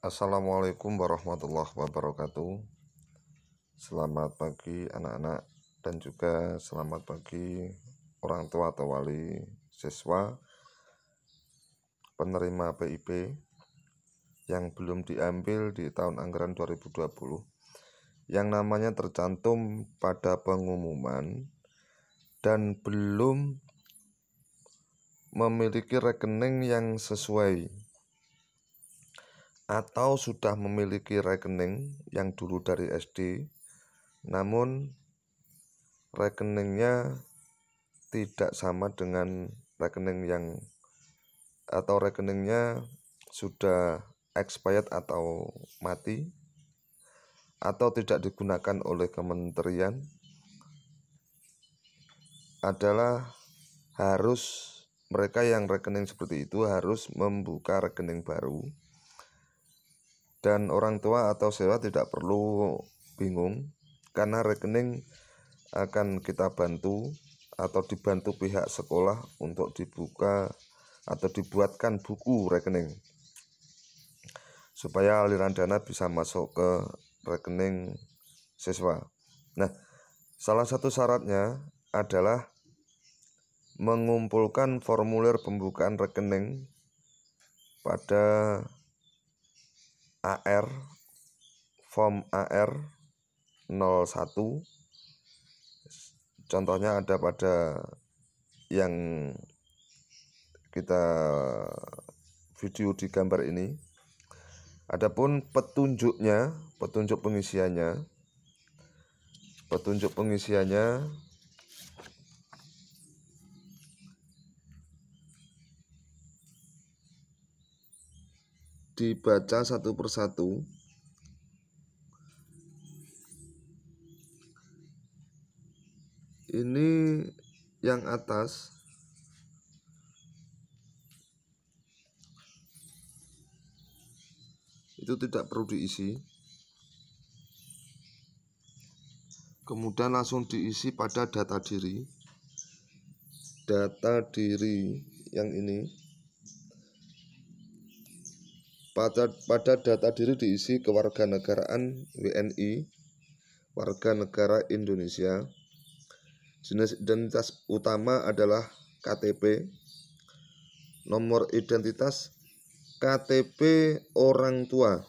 Assalamualaikum warahmatullahi wabarakatuh. Selamat pagi anak-anak dan juga selamat pagi orang tua atau wali siswa penerima PIP yang belum diambil di tahun anggaran 2020 yang namanya tercantum pada pengumuman dan belum memiliki rekening yang sesuai atau sudah memiliki rekening yang dulu dari SD, namun rekeningnya tidak sama dengan rekening atau rekeningnya sudah expired atau mati atau tidak digunakan oleh kementerian, adalah mereka yang rekening seperti itu harus membuka rekening baru. Dan orang tua atau siswa tidak perlu bingung karena rekening akan kita bantu atau dibantu pihak sekolah untuk dibuka atau dibuatkan buku rekening supaya aliran dana bisa masuk ke rekening siswa. Nah, salah satu syaratnya adalah mengumpulkan formulir pembukaan rekening pada form AR 01. Contohnya ada pada yang kita video di gambar ini. Adapun petunjuk pengisiannya dibaca satu persatu. Ini yang atas itu tidak perlu diisi, kemudian langsung diisi pada data diri yang ini. Pada data diri diisi kewarganegaraan WNI, warga negara Indonesia. Jenis identitas utama adalah KTP. Nomor identitas KTP orang tua.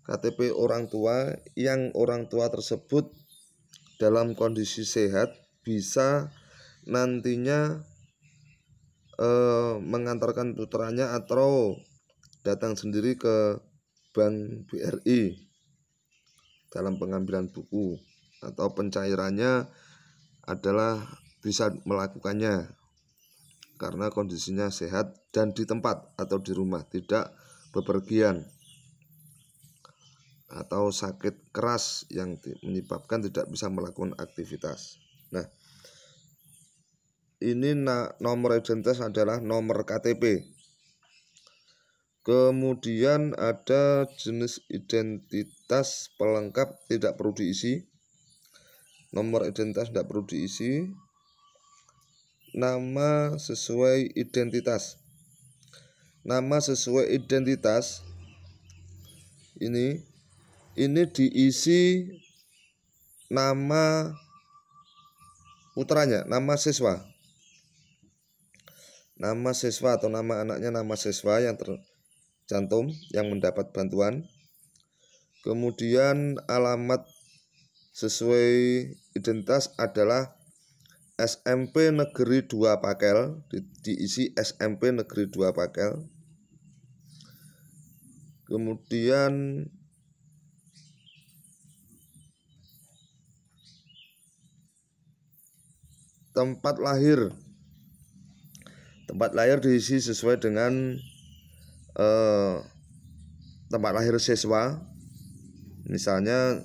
KTP orang tua yang orang tua tersebut dalam kondisi sehat bisa nantinya mengantarkan putranya atau datang sendiri ke Bank BRI dalam pengambilan buku, atau pencairannya adalah bisa melakukannya karena kondisinya sehat dan di tempat atau di rumah, tidak bepergian atau sakit keras yang menyebabkan tidak bisa melakukan aktivitas. Nah, ini nomor identitas adalah nomor KTP. Kemudian ada jenis identitas pelengkap, tidak perlu diisi. Nomor identitas tidak perlu diisi. Nama sesuai identitas. Nama sesuai identitas ini diisi nama putranya, nama siswa. Nama siswa atau nama anaknya, nama siswa yang tercantum yang mendapat bantuan. Kemudian alamat sesuai identitas adalah SMP Negeri 2 Pakel, diisi SMP Negeri 2 Pakel. Kemudian tempat lahir diisi sesuai dengan tempat lahir siswa. Misalnya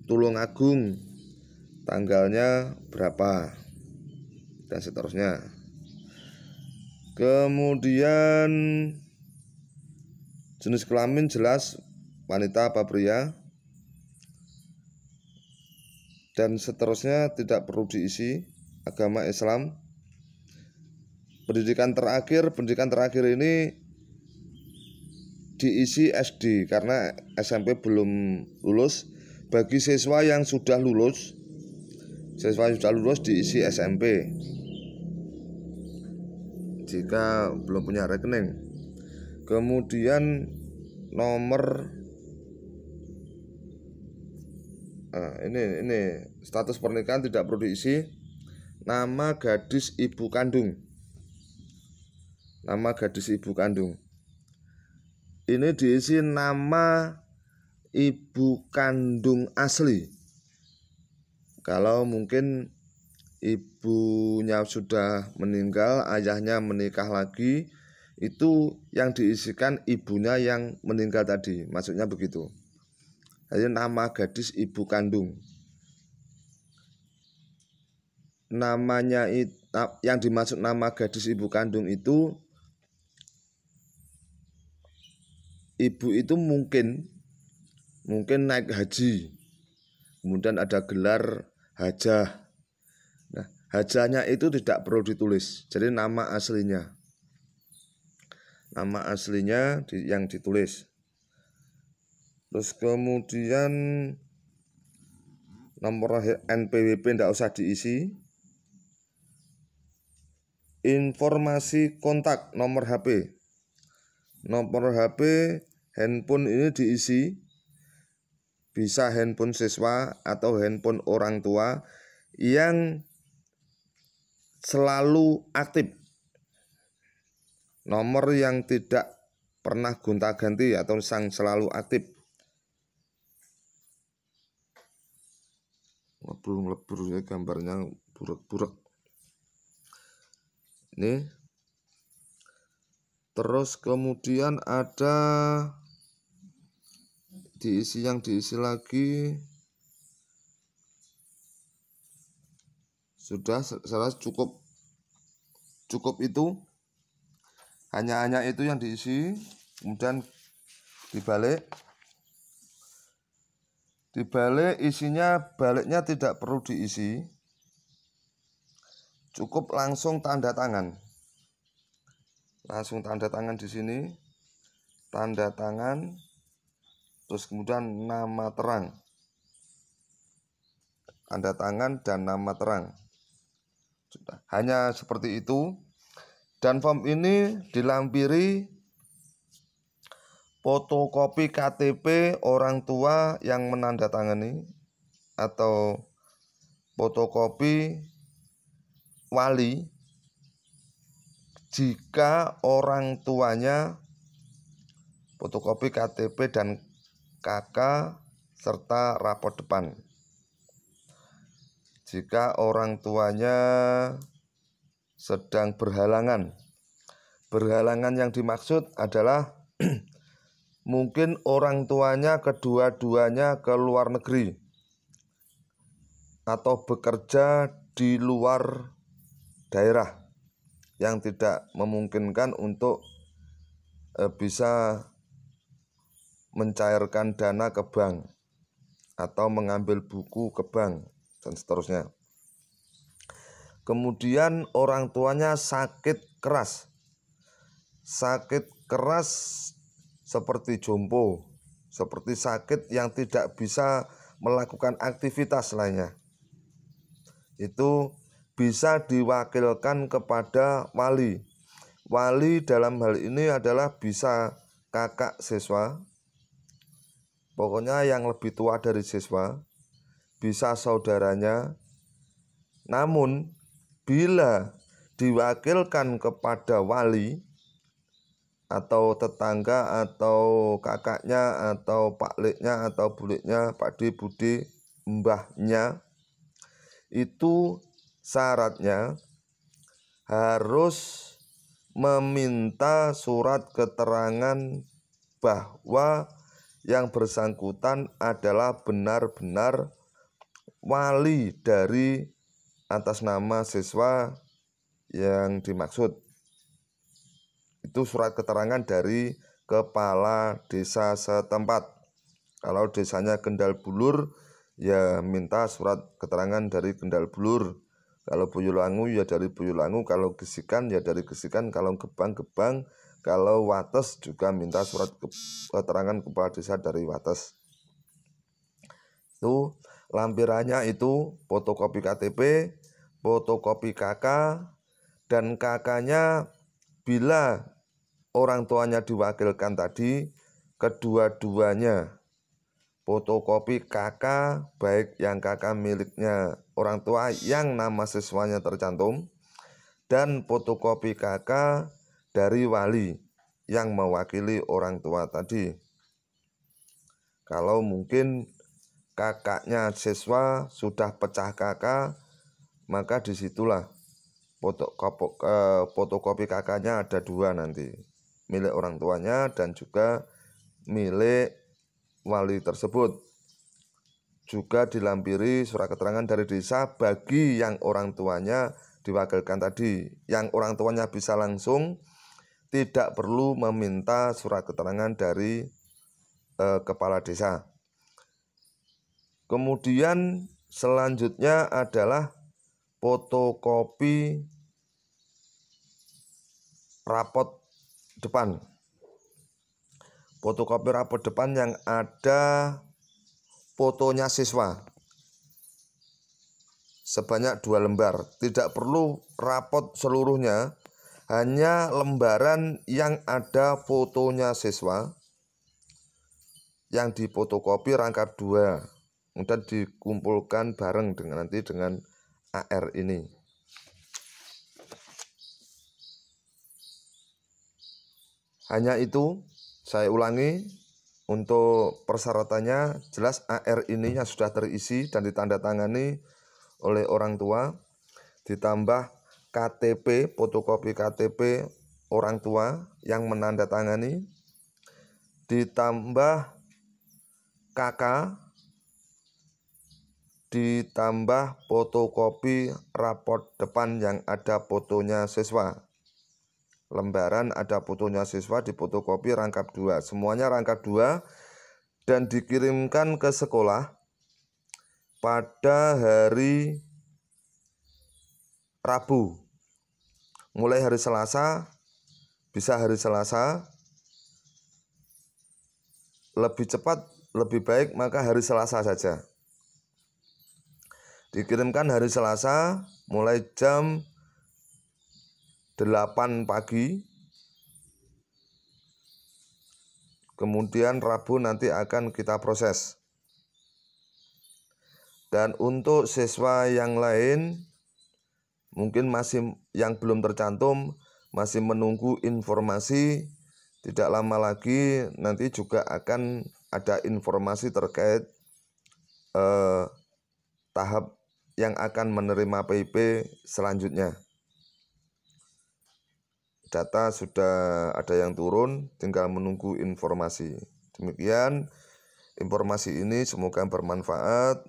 Tulungagung, tanggalnya berapa, dan seterusnya. Kemudian jenis kelamin jelas wanita apa pria, dan seterusnya tidak perlu diisi. Agama Islam. Pendidikan terakhir ini diisi SD karena SMP belum lulus. Bagi siswa yang sudah lulus, diisi SMP jika belum punya rekening. Kemudian nomor ini status pernikahan tidak perlu diisi. Nama gadis ibu kandung. Nama gadis ibu kandung. Ini diisi nama ibu kandung asli. Kalau mungkin ibunya sudah meninggal, ayahnya menikah lagi, itu yang diisikan ibunya yang meninggal tadi. Maksudnya begitu. Jadi nama gadis ibu kandung. Namanya yang dimaksud nama gadis ibu kandung itu, ibu itu mungkin naik haji, kemudian ada gelar hajah. Nah, hajahnya itu tidak perlu ditulis. Jadi nama aslinya yang ditulis. Terus kemudian nomor NPWP tidak usah diisi. Informasi kontak, nomor HP. Nomor HP, handphone ini diisi. Bisa handphone siswa atau handphone orang tua yang selalu aktif. Nomor yang tidak pernah gonta-ganti atau yang selalu aktif. Lebur ya, gambarnya burek-burek. Ini. Terus kemudian ada diisi lagi. Sudah, salah cukup itu. Hanya itu yang diisi. Kemudian dibalik isinya, baliknya tidak perlu diisi, cukup langsung tanda tangan. Di sini, tanda tangan, terus kemudian nama terang, tanda tangan dan nama terang. Sudah, hanya seperti itu. Dan form ini dilampiri fotokopi KTP orang tua yang menandatangani atau fotokopi wali jika orang tuanya, fotokopi KTP dan KK serta rapor depan. Jika orang tuanya sedang berhalangan yang dimaksud adalah mungkin orang tuanya kedua-duanya ke luar negeri atau bekerja di luar daerah yang tidak memungkinkan untuk bisa mencairkan dana ke bank atau mengambil buku ke bank dan seterusnya. Kemudian orang tuanya sakit keras seperti jompo, seperti sakit yang tidak bisa melakukan aktivitas lainnya. Itu bisa diwakilkan kepada wali. Wali dalam hal ini adalah bisa kakak siswa, pokoknya yang lebih tua dari siswa, bisa saudaranya. Namun bila diwakilkan kepada wali atau tetangga atau kakaknya atau pakliknya atau buliknya, pakde, bude, mbahnya, itu syaratnya harus meminta surat keterangan bahwa yang bersangkutan adalah benar-benar wali dari atas nama siswa yang dimaksud. Itu surat keterangan dari kepala desa setempat. Kalau desanya Kendal Bulur, ya minta surat keterangan dari Kendal Bulur. Kalau Boyolangu ya dari Boyolangu, kalau Gesikan ya dari Gesikan, kalau Gebang Kalau Wates juga minta surat keterangan kepala desa dari Wates. Itu lampirannya itu fotokopi KTP, fotokopi KK, dan KK-nya bila orang tuanya diwakilkan tadi, kedua-duanya fotokopi KK, baik yang KK miliknya orang tua yang nama siswanya tercantum, dan fotokopi KK dari wali yang mewakili orang tua tadi. Kalau mungkin kakaknya siswa sudah pecah KK, maka disitulah fotokopi KK-nya ada 2 nanti, milik orang tuanya dan juga milik wali tersebut. Juga dilampiri surat keterangan dari desa bagi yang orang tuanya diwakilkan tadi. Yang orang tuanya bisa langsung, tidak perlu meminta surat keterangan dari kepala desa. Kemudian selanjutnya adalah fotokopi rapot depan. Fotokopi rapot depan yang ada fotonya siswa sebanyak 2 lembar. Tidak perlu rapot seluruhnya, hanya lembaran yang ada fotonya siswa yang difotokopi rangkap 2, kemudian dikumpulkan bareng dengan nanti dengan AR ini. Hanya itu, saya ulangi, untuk persyaratannya jelas AR ininya sudah terisi dan ditandatangani oleh orang tua, ditambah KTP, fotokopi KTP orang tua yang menandatangani, ditambah KK, ditambah fotokopi raport depan yang ada fotonya siswa. Lembaran ada fotonya siswa, difotokopi rangkap 2, semuanya rangkap 2, dan dikirimkan ke sekolah pada hari Rabu. Mulai hari Selasa, bisa hari Selasa, lebih cepat lebih baik maka hari Selasa saja. Dikirimkan hari Selasa mulai jam 8 pagi. Kemudian Rabu nanti akan kita proses. Dan untuk siswa yang lain mungkin masih yang belum tercantum, masih menunggu informasi. Tidak lama lagi nanti juga akan ada informasi terkait tahap yang akan menerima PIP selanjutnya. Data sudah ada yang turun, tinggal menunggu informasi. Demikian informasi ini, semoga bermanfaat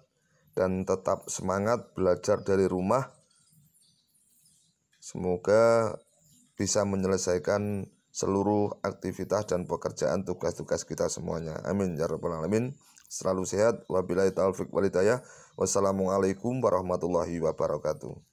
dan tetap semangat belajar dari rumah. Semoga bisa menyelesaikan seluruh aktivitas dan pekerjaan tugas-tugas kita semuanya. Amin ya rabbal alamin. Selalu sehat. Wabillahi taufik wal hidayah. Wassalamualaikum warahmatullahi wabarakatuh.